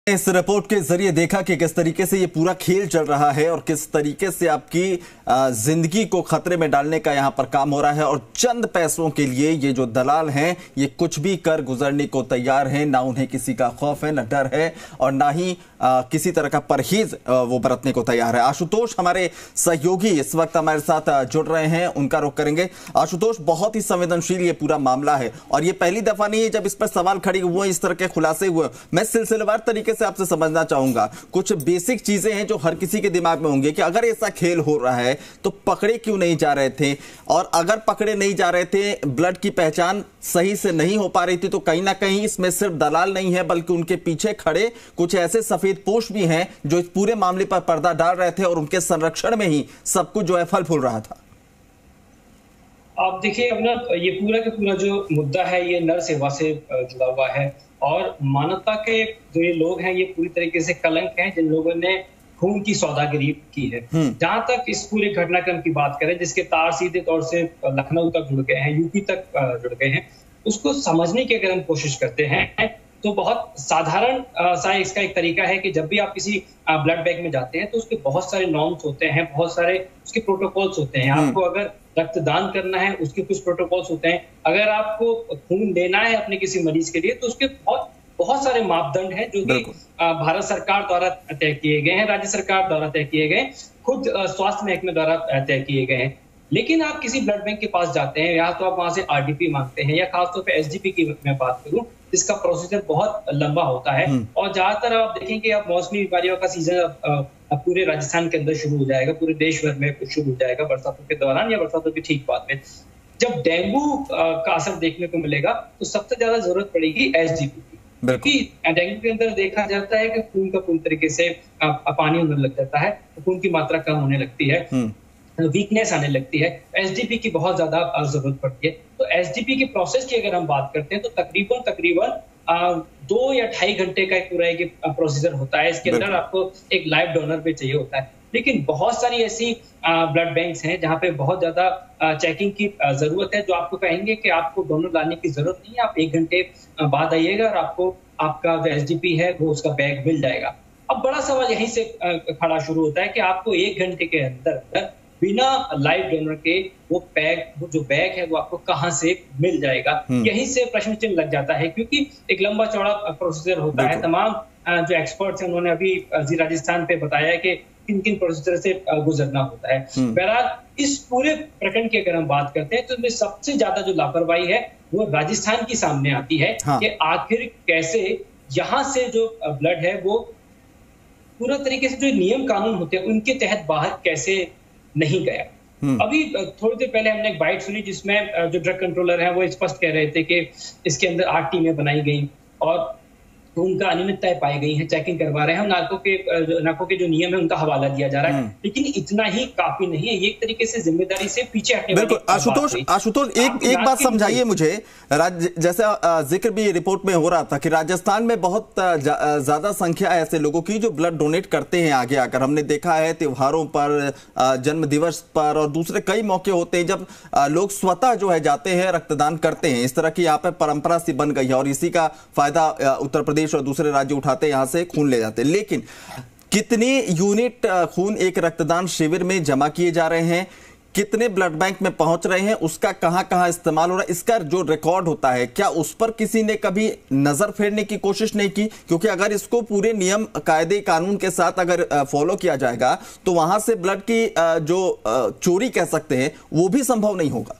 इस रिपोर्ट के जरिए देखा कि किस तरीके से ये पूरा खेल चल रहा है और किस तरीके से आपकी जिंदगी को खतरे में डालने का यहाँ पर काम हो रहा है। और चंद पैसों के लिए ये जो दलाल हैं ये कुछ भी कर गुजरने को तैयार हैं। ना उन्हें किसी का खौफ है, ना डर है और ना ही किसी तरह का परहेज वो बरतने को तैयार है। आशुतोष हमारे सहयोगी इस वक्त हमारे साथ जुड़ रहे हैं, उनका रुख करेंगे। आशुतोष, बहुत ही संवेदनशील ये पूरा मामला है और ये पहली दफा नहीं है जब इस पर सवाल खड़े हुए, इस तरह के खुलासे हुए। मैं सिलसिलेवार तरीके से आपसे समझना चाहूंगा, कुछ बेसिक चीजें हैं जो हर किसी के दिमाग में होंगे कि अगर ऐसा खेल हो रहा है तो पकड़े क्यों नहीं जा रहे थे, और अगर पकड़े नहीं जा रहे थे, ब्लड की पहचान सही से नहीं हो पा रही थी, तो कहीं ना कहीं इसमें सिर्फ दलाल नहीं है बल्कि उनके पीछे खड़े कुछ ऐसे सफेद पोश भी हैं जो इस पूरे मामले पर पर्दा डाल रहे थे और उनके संरक्षण में ही सब कुछ जो है फल फूल रहा था। आप देखिए, अपना ये पूरा का पूरा जो मुद्दा है ये नर सेवा से जुड़ा हुआ है और मानवता के जो ये लोग हैं ये पूरी तरीके से कलंक हैं जिन लोगों ने खून की सौदागरी की है। जहां तक इस पूरे घटनाक्रम की बात करें जिसके तार सीधे तौर से लखनऊ तक जुड़ गए हैं, यूपी तक जुड़ गए हैं, उसको समझने की अगर हम कोशिश करते हैं तो बहुत साधारण सा इसका एक तरीका है कि जब भी आप किसी ब्लड बैंक में जाते हैं तो उसके बहुत सारे नॉर्म्स होते हैं, बहुत सारे उसके प्रोटोकॉल्स होते हैं। आपको अगर रक्तदान करना है उसके कुछ प्रोटोकॉल्स होते हैं, अगर आपको खून देना है अपने किसी मरीज के लिए तो उसके बहुत सारे मापदंड हैं जो कि भारत सरकार द्वारा तय किए गए हैं, राज्य सरकार द्वारा तय किए गए, खुद स्वास्थ्य महकमे द्वारा तय किए गए हैं। लेकिन आप किसी ब्लड बैंक के पास जाते हैं या तो आप वहां से आरडीपी मांगते हैं या खासतौर पे एसडीपी की मैं बात करूं, इसका प्रोसीजर बहुत लंबा होता है। और ज्यादातर आप देखेंगे आप मौसमी बीमारियों का सीजन पूरे राजस्थान के अंदर शुरू हो जाएगा, पूरे देश भर में शुरू हो जाएगा बरसातों के दौरान या बरसातों की ठीक बाद में। जब डेंगू का असर देखने को मिलेगा तो सबसे ज्यादा जरूरत पड़ेगी एसडीपी की, क्योंकि डेंगू के अंदर देखा जाता है कि खून का पूरी तरीके से पानी होने लग जाता है, खून की मात्रा कम होने लगती है, वीकनेस आने लगती है, एसडीपी की बहुत ज्यादा जरूरत पड़ती है। तो एसडीपी के प्रोसेस की अगर हम बात करते हैं तो तकरीबन 2 या 2.5 घंटे का एक पूरा एक प्रोसीजर होता है। इसके अंदर आपको एक लाइव डोनर भी चाहिए होता है। लेकिन बहुत सारी ऐसी ब्लड बैंक्स हैं जहां पे बहुत ज्यादा चेकिंग की जरूरत है, जो आपको कहेंगे कि आपको डोनर लाने की जरूरत नहीं है, आप 1 घंटे बाद आइएगा और आपको आपका जो एसडीपी है वो उसका बैग मिल जाएगा। अब बड़ा सवाल यहीं से खड़ा शुरू होता है कि आपको 1 घंटे के अंदर बिना लाइव डोनर के वो जो बैग है वो आपको कहां से मिल जाएगा। यहीं से प्रश्न चिन्ह लग जाता है, क्योंकि एक लंबा चौड़ा प्रोसीजर होता है। तमाम जो एक्सपर्ट्स हैं उन्होंने अभी जी राजस्थान पे बताया कि किन किन प्रोसीजर से गुजरना होता है। बहरहाल इस पूरे प्रकरण की अगर हम बात करते हैं तो इसमें सबसे ज्यादा जो लापरवाही है वो राजस्थान की सामने आती है कि आखिर कैसे यहाँ से जो ब्लड है वो पूरा तरीके से जो नियम कानून होते हैं उनके तहत बाहर कैसे नहीं गया। अभी थोड़ी देर पहले हमने एक बाइट सुनी जिसमें जो ड्रग कंट्रोलर है वो स्पष्ट कह रहे थे कि इसके अंदर 8 टीमें बनाई गई और उनका अनियमितताएं पाई गई हैं, चेकिंग करवा रहे हैं, नाकों के जो नियम है उनका हवाला दिया जा रहा है। लेकिन इतना ही काफी नहीं है, ये एक तरीके से जिम्मेदारी से पीछे हटने वाली। बिल्कुल आशुतोष एक बात समझाइए मुझे। जैसे जिक्र भी रिपोर्ट में हो रहा था कि राजस्थान में बहुत ज्यादा संख्या है ऐसे लोगों की जो ब्लड डोनेट करते हैं आगे आकर। हमने देखा है त्योहारों पर, जन्म दिवस पर और दूसरे कई मौके होते हैं जब लोग स्वतः जो है जाते हैं, रक्तदान करते हैं। इस तरह की यहाँ पे परंपरा सी बन गई है और इसी का फायदा उत्तर प्रदेश और दूसरे राज्य उठाते हैं, यहां से खून ले जाते हैं। लेकिन कितनी यूनिट खून एक रक्तदान शिविर में जमा किए जा रहे हैं, कितने ब्लड बैंक में पहुंच रहे हैं, उसका कहां इस्तेमाल हो रहा है, इसका जो रिकॉर्ड होता है क्या उस पर किसी ने कभी नजर फेरने की कोशिश नहीं की? क्योंकि अगर इसको पूरे नियम कायदे कानून के साथ अगर फॉलो किया जाएगा तो वहां से ब्लड की जो चोरी कह सकते हैं वो भी संभव नहीं होगा।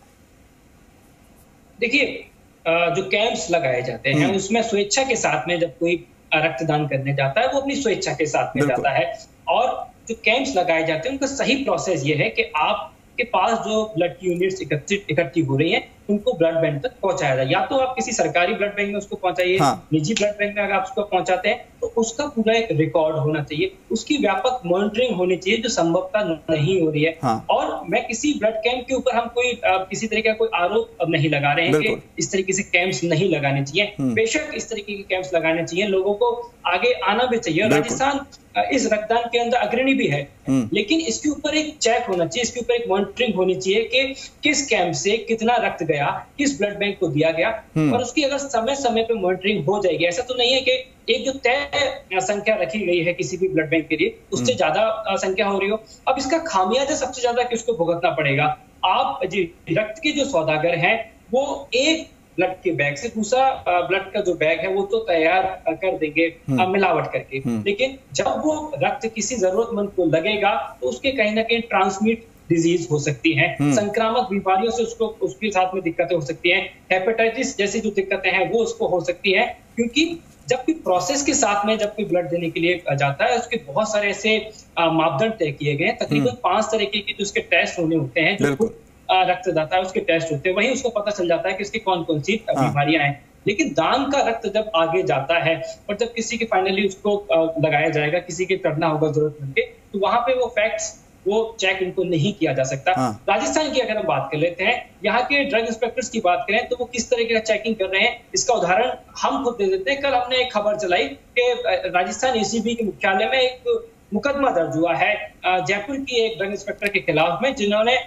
देखिए, जो कैंप्स लगाए जाते हैं उसमें स्वेच्छा के साथ में जब कोई रक्तदान करने जाता है वो अपनी स्वेच्छा के साथ में जाता है। और जो कैंप्स लगाए जाते हैं उनका सही प्रोसेस ये है कि आपके पास जो ब्लड की यूनिट्स इकट्ठी हो रही हैं उनको ब्लड बैंक तक पहुंचाया जाए। या तो आप किसी सरकारी ब्लड बैंक में उसको पहुंचाइए, निजी ब्लड बैंक में अगर आप उसको पहुंचाते हैं तो उसका पूरा एक रिकॉर्ड होना चाहिए, उसकी व्यापक मॉनिटरिंग होनी चाहिए जो संभवतः नहीं हो रही है। और मैं किसी ब्लड कैंप के ऊपर हम कोई किसी तरीके का कोई आरोप नहीं लगा रहे हैं कि इस तरीके से कैंप्स नहीं लगाने चाहिए। बेशक इस तरीके के कैंप्स लगाने चाहिए, लोगों को आगे आना भी चाहिए। राजस्थान इस रक्तदान के अंदर अग्रणी भी है, लेकिन इसके ऊपर एक चेक होना चाहिए, इसके ऊपर एक मॉनिटरिंग होनी चाहिए कि किस कैंप से कितना रक्त गया गया, किस ब्लड बैंक को दिया गया, और उसकी अगर समय समय पे मॉनिटरिंग हो जाएगी। ऐसा तो नहीं है कि एक जो तय संख्या रखी गई है किसी भी ब्लड बैंक के लिए उससे ज्यादा संख्या हो रही हो। अब इसका खामियाजा सबसे ज्यादा किसको भुगतना पड़ेगा? आप जी रक्त के जो सौदागर हैं वो एक ब्लड के बैग से दूसरा ब्लड का जो बैग है वो तो तैयार कर देंगे मिलावट करके, लेकिन जब वो रक्त किसी जरूरतमंद को लगेगा तो उसके कहीं ना कहीं ट्रांसमिट डिजीज हो सकती हैं, संक्रामक बीमारियों से उसको उसके साथ में दिक्कतें हो सकती हैं, हेपेटाइटिस जैसी जो दिक्कतें हैं वो उसको हो सकती हैं, क्योंकि जब कोई प्रोसेस के साथ में जब कोई ब्लड देने के लिए जाता है उसके बहुत सारे ऐसे मापदंड तय किए गए हैं। तकरीबन 5 तरीके के जो उसके टेस्ट होने होते हैं, जो रक्तदाता है उसके टेस्ट होते हैं, वही उसको पता चल जाता है कि उसकी कौन कौन सी बीमारियां हैं। लेकिन दान का रक्त जब आगे जाता है और जब किसी के फाइनली उसको लगाया जाएगा, किसी के करना होगा जरूरतमंद के, तो वहां पे वो फैक्ट्स वो चेक इनको नहीं किया जा सकता। राजस्थान की अगर हम बात कर लेते हैं, यहाँ के ड्रग इंस्पेक्टर्स की बात करें तो वो किस तरीके का चेकिंग कर रहे हैं इसका उदाहरण हम खुद दे देते हैं। कल हमने एक खबर चलाई कि राजस्थान एसीबी के मुख्यालय में एक मुकदमा दर्ज हुआ है जयपुर की एक ड्रग इंस्पेक्टर के खिलाफ में, जिन्होंने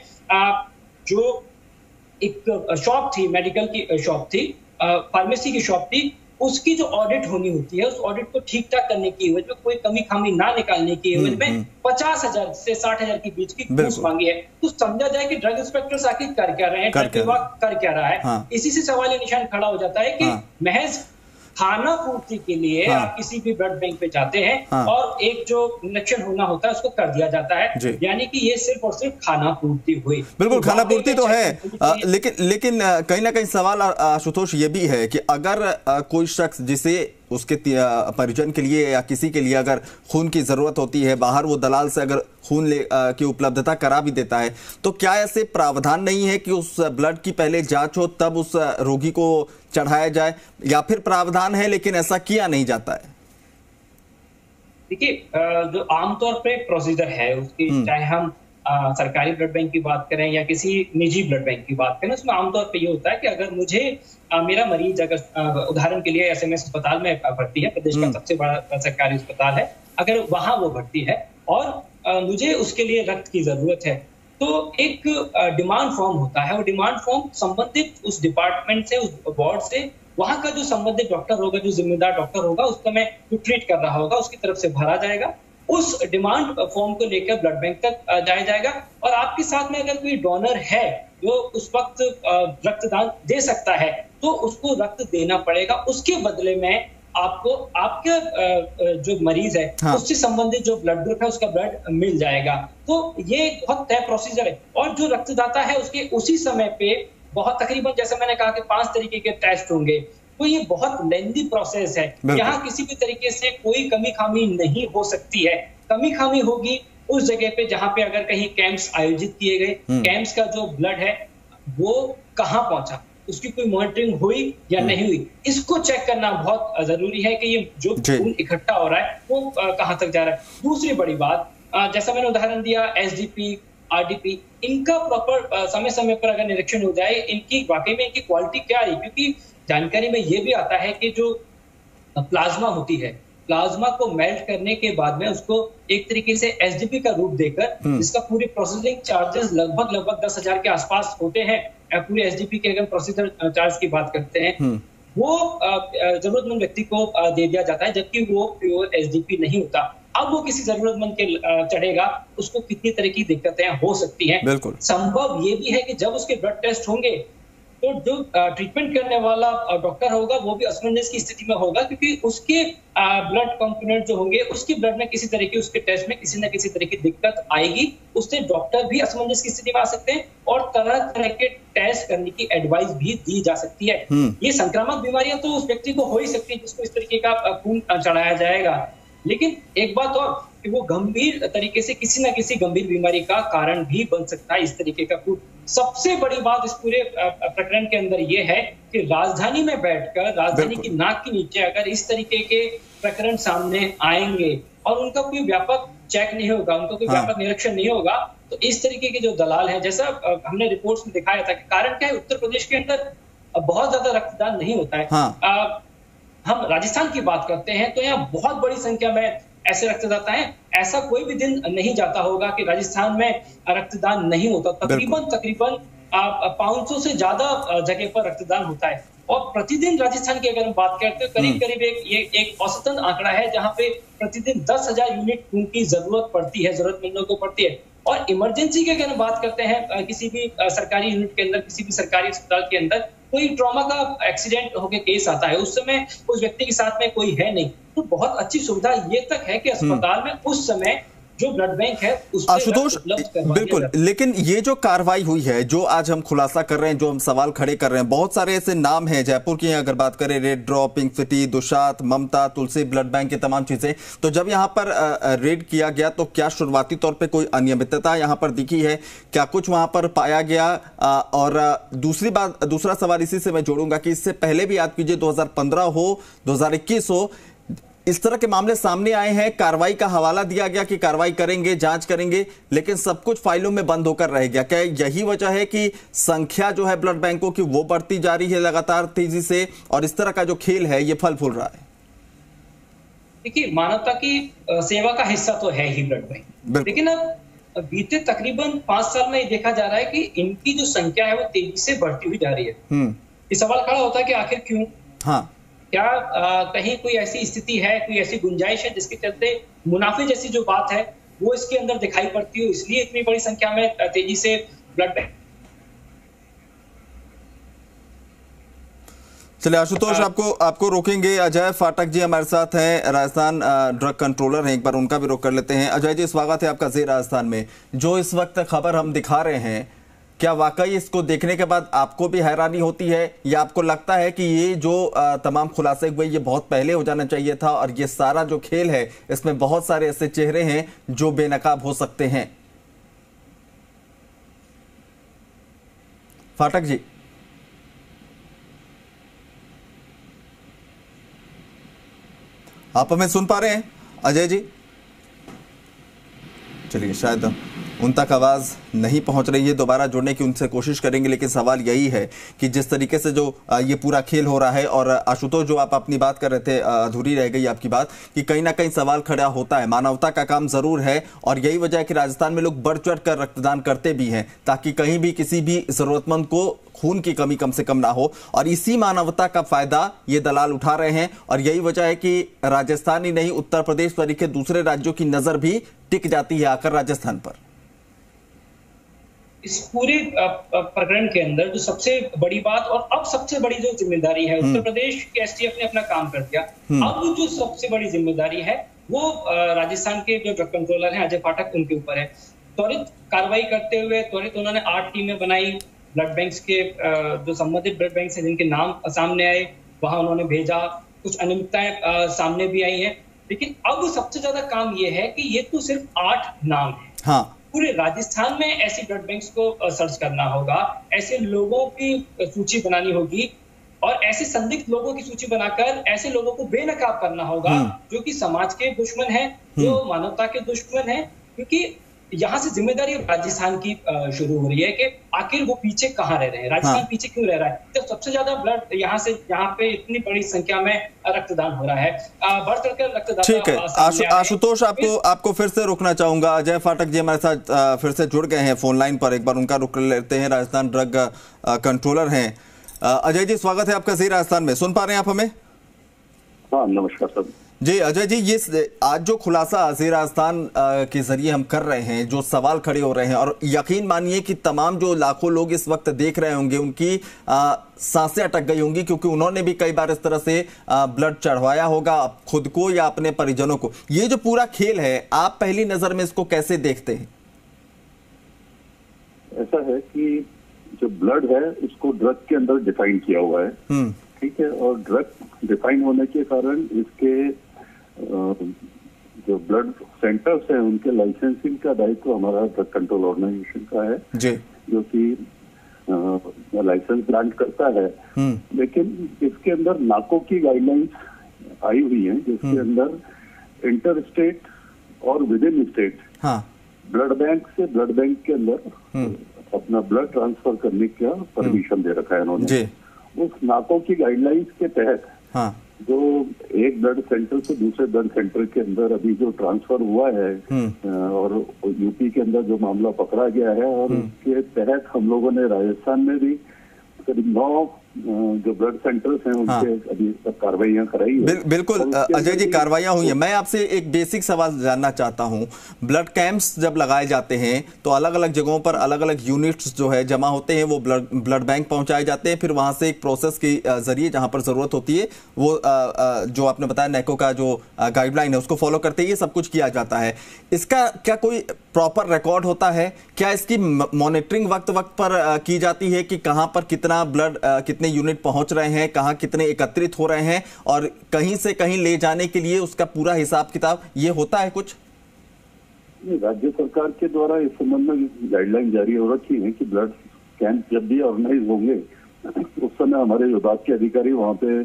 जो एक शॉप थी, मेडिकल की शॉप थी, फार्मेसी की शॉप थी, उसकी जो ऑडिट होनी होती है उस ऑडिट को ठीक ठाक करने की एवज में, कोई कमी खामी ना निकालने की एवज में 50,000 से 60,000 के बीच की घूस मांगी है। तो समझा जाए कि ड्रग इंस्पेक्टर आखिर कर क्या रहे हैं, ड्रग विभाग कर क्या रहा है। इसी से सवाल निशान खड़ा हो जाता है कि महज खाना पूर्ति के लिए आप किसी भी ब्लड बैंक पे जाते हैं और एक जो इंजेक्शन होना होता है उसको कर दिया जाता है, यानी कि ये सिर्फ और सिर्फ खाना पूर्ति हुई। बिल्कुल खाना पूर्ति तो है, लेकिन कहीं ना कहीं सवाल आशुतोष ये भी है कि अगर कोई शख्स जिसे उसके परिजन के लिए या किसी के लिए अगर खून की जरूरत होती है, बाहर वो दलाल से अगर खून की उपलब्धता करा भी देता है, तो क्या ऐसे प्रावधान नहीं है कि उस ब्लड की पहले जांच हो तब उस रोगी को चढ़ाया जाए, या फिर प्रावधान है लेकिन ऐसा किया नहीं जाता है? देखिए, जो आमतौर पे प्रोसीजर है उसकी, चाहे हम सरकारी ब्लड बैंक की बात करें या किसी निजी ब्लड बैंक की बात करें, उसमें आमतौर पे ये होता है कि अगर मुझे मेरा मरीज अगर उदाहरण के लिए एसएमएस अस्पताल में भर्ती है, प्रदेश का सबसे बड़ा सरकारी अस्पताल है, अगर वहां वो भर्ती है और मुझे उसके लिए रक्त की जरूरत है, तो एक डिमांड फॉर्म होता है। वो डिमांड फॉर्म संबंधित उस डिपार्टमेंट से, उस वार्ड से, वहां का जो संबंधित डॉक्टर होगा, जो जिम्मेदार डॉक्टर होगा, उसका मैं जो ट्रीट कर रहा होगा उसकी तरफ से भरा जाएगा। उस डिमांड फॉर्म को लेकर ब्लड बैंक तक जाया जाएगा और आपके साथ में अगर कोई डोनर है जो उस वक्त रक्तदान दे सकता है तो उसको रक्त देना पड़ेगा। उसके बदले में आपको आपके जो मरीज है उससे संबंधित जो ब्लड ग्रुप है उसका ब्लड मिल जाएगा। तो ये बहुत तय प्रोसीजर है और जो रक्तदाता है उसके उसी समय पे बहुत तकरीबन, जैसे मैंने कहा कि 5 तरीके के टेस्ट होंगे, तो ये बहुत लेंदी प्रोसेस है। यहाँ किसी भी तरीके से कोई कमी खामी नहीं हो सकती है। कमी खामी होगी उस जगह पे जहां पे अगर कहीं कैंप्स आयोजित किए गए, कैंप्स का जो ब्लड है वो कहाँ पहुंचा, उसकी कोई मॉनिटरिंग हुई या नहीं हुई, इसको चेक करना बहुत जरूरी है कि ये जो खून इकट्ठा हो रहा है वो कहाँ तक जा रहा है। दूसरी बड़ी बात, जैसा मैंने उदाहरण दिया एसडीपी, आरडीपी, इनका प्रॉपर समय समय पर अगर निरीक्षण हो जाए, इनकी वाकई में इनकी क्वालिटी क्या रही, क्योंकि जानकारी में ये भी आता है कि जो प्लाज्मा होती है, प्लाज्मा को मेल्ट करने के बाद में उसको एक तरीके से एसडीपी का रूप देकर, जिसका पूरी प्रोसेसिंग चार्जेस लगभग 10,000 के आसपास होते हैं। पूरे एसडीपी के अगर प्रोसीजर चार्ज की बात करते हैं, वो जरूरतमंद व्यक्ति को दे दिया जाता है, जबकि वो प्योर एसडीपी नहीं होता। अब वो किसी जरूरतमंद के चढ़ेगा, उसको कितनी तरह की दिक्कतें हो सकती हैं। संभव ये भी है कि जब उसके ब्लड टेस्ट होंगे तो जो ट्रीटमेंट करने वाला डॉक्टर होगा वो भी असमंजस की स्थिति में होगा, क्योंकि उसके ब्लड कंपोनेंट जो होंगे उसकी ब्लड में किसी तरह की, उसके टेस्ट में किसी न किसी तरह की दिक्कत आएगी। उससे डॉक्टर भी असमंजस की स्थिति में आ सकते हैं और तरह तरह के टेस्ट करने की एडवाइस भी दी जा सकती है। ये संक्रामक बीमारियां तो उस व्यक्ति को हो ही सकती है जिसको इस तरीके का खून चढ़ाया जाएगा, लेकिन एक बात और कि वो गंभीर तरीके से किसी न किसी गंभीर बीमारी का कारण भी बन सकता है इस तरीके का खून। सबसे बड़ी बात इस पूरे प्रकरण के अंदर ये है कि राजधानी में बैठकर, राजधानी की नाक के नीचे अगर इस तरीके के प्रकरण सामने आएंगे और उनका कोई व्यापक चेक नहीं होगा, उनका कोई व्यापक निरीक्षण नहीं होगा, तो इस तरीके के जो दलाल हैं, जैसा हमने रिपोर्ट्स में दिखाया था कि कारण क्या है, उत्तर प्रदेश के अंदर बहुत ज्यादा रक्तदान नहीं होता है। हम राजस्थान की बात करते हैं तो यहाँ बहुत बड़ी संख्या में ऐसे रक्तदाता हैं। ऐसा कोई भी दिन नहीं जाता होगा कि राजस्थान में रक्तदान नहीं होता। तकरीबन 500 से ज्यादा जगह पर रक्तदान होता है। और प्रतिदिन राजस्थान की अगर हम बात करते हैं करीब करीब एक औसतन आंकड़ा है जहां पे प्रतिदिन 10,000 यूनिट खून की जरूरत पड़ती है, जरूरतमंदों को पड़ती है। और इमरजेंसी की अगर हम बात करते हैं किसी भी सरकारी यूनिट के अंदर, किसी भी सरकारी अस्पताल के अंदर कोई ट्रॉमा का एक्सीडेंट होके केस आता है, उस समय उस व्यक्ति के साथ में कोई है नहीं, तो बहुत अच्छी सुविधा ये तक है कि अस्पताल में उस समय जो ब्लड बैंक है आशुतोष, बिल्कुल, लेकिन ये जो कार्रवाई हुई है, जो आज हम खुलासा कर रहे हैं, जो हम सवाल खड़े कर रहे हैं, बहुत सारे ऐसे नाम हैं जयपुर की अगर बात करें, रेड ड्रॉप, पिंक सिटी, दुशात, ममता, तुलसी ब्लड बैंक, ये तमाम चीजें। तो जब यहाँ पर रेड किया गया तो क्या शुरुआती तौर पे कोई अनियमितता यहाँ पर दिखी है, क्या कुछ वहां पर पाया गया? और दूसरा सवाल इसी से मैं जोड़ूंगा कि इससे पहले भी याद कीजिए 2015 हो, 2021 हो, इस तरह के मामले सामने आए हैं, कार्रवाई का हवाला दिया गया कि कार्रवाई करेंगे, जांच करेंगे, लेकिन सब कुछ फाइलों में बंद होकर रह गया। क्या यही वजह है कि संख्या जो है ब्लड बैंकों की वो बढ़ती जा रही है लगातार तेजी से, और इस तरह का जो खेल है ये फल फूल रहा है? देखिए, मानवता की सेवा का हिस्सा तो है ही ब्लड बैंक, लेकिन अब बीते तकरीबन 5 साल में ये देखा जा रहा है कि इनकी जो संख्या है वो तेजी से बढ़ती हुई जा रही है। ये सवाल खड़ा होता है कि आखिर क्यों? हाँ, क्या कहीं कोई ऐसी स्थिति है, कोई ऐसी गुंजाइश है जिसके चलते मुनाफे जैसी जो बात है वो इसके अंदर दिखाई पड़ती हो, इसलिए इतनी बड़ी संख्या में तेजी से ब्लड बैंक? चलिए आशुतोष, आपको रोकेंगे। अजय फाटक जी हमारे साथ हैं, राजस्थान ड्रग कंट्रोलर हैं, एक बार उनका भी रोक कर लेते हैं। अजय जी, स्वागत है आपका जी राजस्थान में। जो इस वक्त खबर हम दिखा रहे हैं, क्या वाकई इसको देखने के बाद आपको भी हैरानी होती है, या आपको लगता है कि ये जो तमाम खुलासे हुए ये बहुत पहले हो जाना चाहिए था, और ये सारा जो खेल है इसमें बहुत सारे ऐसे चेहरे हैं जो बेनकाब हो सकते हैं? फाटक जी, आप हमें सुन पा रहे हैं? अजय जी, चलिए शायद उन तक आवाज नहीं पहुंच रही है, दोबारा जुड़ने की उनसे कोशिश करेंगे। लेकिन सवाल यही है कि जिस तरीके से जो ये पूरा खेल हो रहा है, और आशुतोष जो आप अपनी बात कर रहे थे, अधूरी रह गई आपकी बात, कि कहीं ना कहीं सवाल खड़ा होता है। मानवता का काम जरूर है, और यही वजह है कि राजस्थान में लोग बढ़ चढ़ कर रक्तदान करते भी हैं, ताकि कहीं भी किसी भी जरूरतमंद को खून की कमी कम से कम ना हो। और इसी मानवता का फायदा ये दलाल उठा रहे हैं, और यही वजह है कि राजस्थान ही नहीं, उत्तर प्रदेश तरीके दूसरे राज्यों की नजर भी टिक जाती है आकर राजस्थान पर। इस पूरे प्रकरण के अंदर जो सबसे बड़ी बात और अब सबसे बड़ी जो जिम्मेदारी है, उत्तर प्रदेश के एसटीएफ ने अपना काम कर दिया। अब जो सबसे बड़ी जिम्मेदारी है वो राजस्थान के जो ड्रग कंट्रोलर हैं अजय फाटक, उनके ऊपर है। त्वरित कार्रवाई करते हुए त्वरित उन्होंने 8 टीमें बनाई, ब्लड बैंक्स के जो संबंधित ब्लड बैंक हैं जिनके नाम सामने आए वहां उन्होंने भेजा। कुछ अनियमितताएं सामने भी आई हैं, लेकिन अब सबसे ज्यादा काम ये है कि ये तो सिर्फ 8 नाम है। हाँ, पूरे राजस्थान में ऐसी ब्लड बैंक्स को सर्च करना होगा, ऐसे लोगों की सूची बनानी होगी, और ऐसे संदिग्ध लोगों की सूची बनाकर ऐसे लोगों को बेनकाब करना होगा जो कि समाज के दुश्मन हैं, जो मानवता के दुश्मन हैं। क्योंकि यहाँ से जिम्मेदारी राजस्थान की शुरू हो रही है कि आखिर वो पीछे कहाँ रह रहे हैं, राजस्थान पीछे क्यों रह रहा है, जब सबसे ज्यादा ब्लड यहाँ पे इतनी बड़ी संख्या में रक्तदान हो रहा है। बढ़ चढ़कर रक्तदान। ठीक है आशुतोष, आपको फिर से रोकना चाहूंगा। अजय फाटक जी हमारे साथ फिर से जुड़ गए हैं फोन लाइन पर, एक बार उनका रुक लेते हैं। राजस्थान ड्रग कंट्रोलर हैं अजय जी, स्वागत है आपका जी राजस्थान में। सुन पा रहे हैं आप हमें? हाँ, नमस्कार सर जी। अजय जी, ये आज जो खुलासा अजीर राजस्थान के जरिए हम कर रहे हैं, जो सवाल खड़े हो रहे हैं, और यकीन मानिए कि तमाम जो लाखों लोग इस वक्त देख रहे होंगे उनकी सांसें अटक गई होंगी, क्योंकि उन्होंने भी कई बार इस तरह से ब्लड चढ़वाया होगा खुद को या अपने परिजनों को। ये जो पूरा खेल है, आप पहली नजर में इसको कैसे देखते हैं? ऐसा है कि जो ब्लड है उसको ड्रग के अंदर डिफाइन किया हुआ है, ठीक है, और ड्रग डिफाइन होने के कारण इसके जो ब्लड सेंटर्स हैं उनके लाइसेंसिंग का दायित्व हमारा ड्रग कंट्रोल ऑर्गेनाइजेशन का है जी, जो कि लाइसेंस ग्रांट करता है। लेकिन इसके अंदर नाको की गाइडलाइंस आई हुई हैं, जिसके अंदर इंटर स्टेट और with in state blood bank से ब्लड बैंक के अंदर अपना ब्लड ट्रांसफर करने का परमिशन दे रखा है उन्होंने। उस नाको की गाइडलाइंस के तहत जो एक ब्लड सेंटर से दूसरे ब्लड सेंटर के अंदर अभी जो ट्रांसफर हुआ है और यूपी के अंदर जो मामला पकड़ा गया है, और उसके तहत हम लोगों ने राजस्थान में भी करीब 9 जो ब्लड सेंटर्स हैं उनके अभी तक कार्रवाइयां कराई है। बिल्कुल अजय जी, कार्रवाइयां हुई है। मैं आपसे एक बेसिक सवाल जानना चाहता हूं। ब्लड कैंप्स जब लगाए जाते हैं तो अलग अलग जगहों पर अलग अलग यूनिट्स जो है जमा होते हैं, वो ब्लड बैंक पहुंचाए जाते हैं, फिर वहां से एक प्रोसेस के जरिए जहां पर जरूरत होती है वो जो आपने बताया नैको का जो गाइडलाइन है उसको फॉलो करते ही सब कुछ किया जाता है। इसका क्या कोई प्रॉपर रिकॉर्ड होता है? क्या इसकी मॉनिटरिंग वक्त वक्त पर की जाती है कि कहां पर कितना ब्लड कितने यूनिट पहुंच रहे हैं, कहां कितने एकत्रित हो रहे हैं, और कहीं से कहीं ले जाने के लिए उसका पूरा हिसाब किताब ये होता है कुछ? राज्य सरकार के द्वारा इस संबंध में गाइडलाइन जारी हो रखी है कि ब्लड कैंप जब भी ऑर्गेनाइज होंगे उस समय हमारे विभाग के अधिकारी वहां पे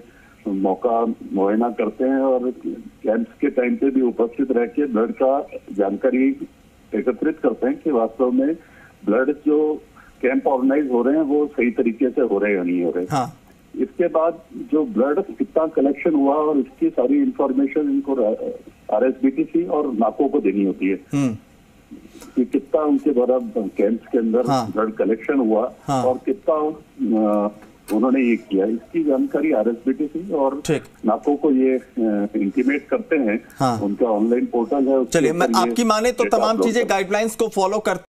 मौका मुआयना करते हैं और कैंप्स के टाइम पे भी उपस्थित रह के ब्लड का जानकारी एकत्रित करते हैं कि वास्तव में ब्लड जो कैंप ऑर्गेनाइज हो रहे हैं वो सही तरीके से हो रहे हैं या नहीं हो रहे। हाँ। इसके बाद जो ब्लड कितना कलेक्शन हुआ और इसकी सारी इंफॉर्मेशन इनको RSBTC और नाको को देनी होती है कि कितना उनके द्वारा कैंप्स के अंदर ब्लड कलेक्शन हुआ और कितना उन्होंने ये किया, इसकी जानकारी RSBTC और नाको को ये इंटीमेट करते हैं। उनका ऑनलाइन पोर्टल है। चलिए, मैं आपकी माने तो तमाम चीजें गाइडलाइंस को फॉलो करते